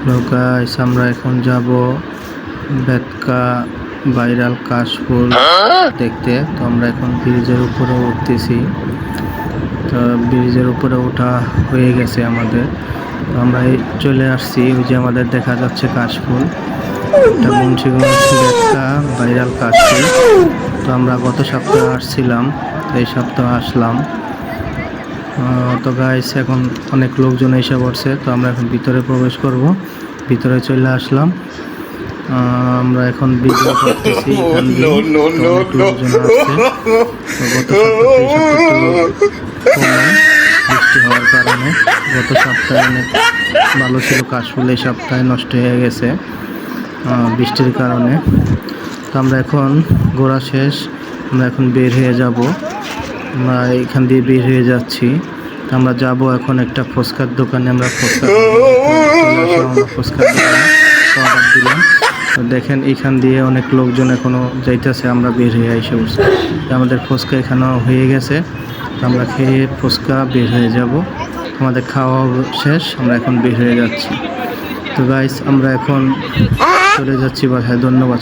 Guys আমরা এখন যাব বেতকা ভাইরাল কাশফুল দেখতে। তো আমরা এখন ব্রিজের উপরে উঠতেছি। তো ব্রিজের উপরে ওঠা হয়ে গেছে আমাদের। তো আমরা চলে আসছি, ওই যে আমাদের দেখা যাচ্ছে কাশফুল, এটা মুন্সিগঞ্জ বেতকা ভাইরাল কাশফুল। তো আমরা গত সপ্তাহে আসছিলাম, এই সপ্তাহে আসলাম। তো গাইস এখন অনেক লোকজন এসে পড়ছে। তো আমরা এখন ভিতরে প্রবেশ করব, ভিতরে চলে আসলাম। আমরা এখন ভিডিও করতেছি এখান দিয়ে। তো অনেক লোকজন আসছে। তো গত সপ্তাহে বৃষ্টি হওয়ার কারণে গত সপ্তাহে অনেক ভালো ছিল কাশফুল, এই সপ্তাহে নষ্ট হয়ে গেছে বৃষ্টির কারণে। তো আমরা এখন ঘোরা শেষ, আমরা এখন বের হয়ে যাব। আমরা এখান দিয়ে বের হয়ে যাচ্ছি। তো আমরা যাব এখন একটা ফুচকার দোকানে। আমরা ফুচকার দোকানে অর্ডার দিলাম। তো দেখেন এখান দিয়ে অনেক লোকজন এখনো যাইতেছে, আমরা বের হয়ে এসে বসছি। আমাদের ফুচকা এখানেও হয়ে গেছে। আমরা খেয়ে ফুচকা বের হয়ে যাব। আমাদের খাওয়া শেষ, আমরা এখন বের হয়ে যাচ্ছি। তো গাইস আমরা এখন চলে যাচ্ছি বাসায়। ধন্যবাদ।